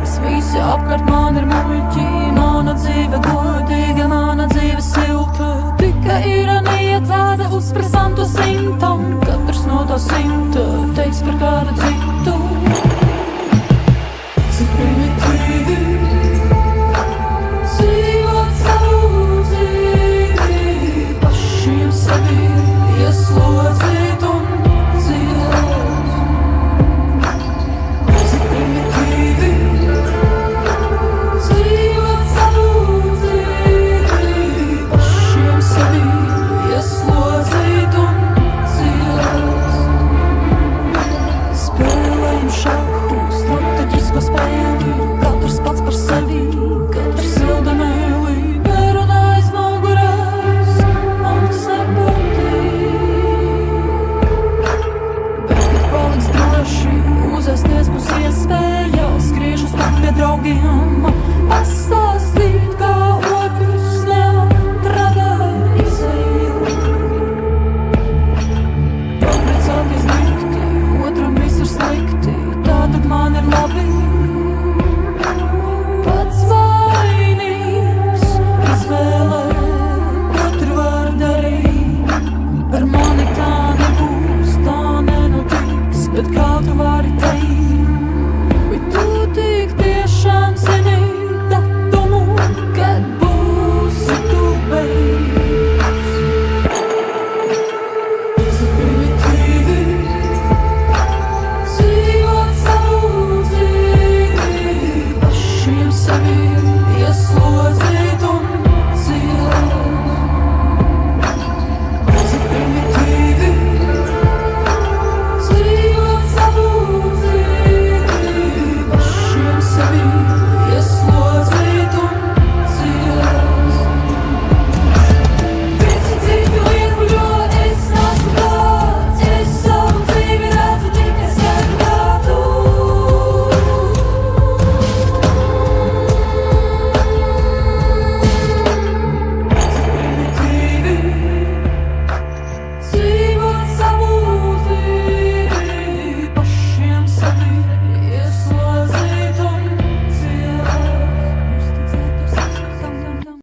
Visi apkārt man ir muļķi, mana dzīve godīga, mana dzīve silta. Tikai ironija tāda uz presanto simtam, katrs no tā simta teiks par kādu citu. Cik primitīvi dzīvot savu dzīvi, pašiem sevi ieslodzīt un dzīvot. Cik primitīvi dzīvot savu dzīvi, pašiem sevi ieslodzīt un dzīvot. Spēlējam šahu, strateģisko spēli, katrs pats par sevi, katrs silda mēlī, nerunājas nogurēs, man tas nepatīk. Bet, kad paliks droši, uzēsties būs iespēja, skriešu stāv pie draugiem, pastāv.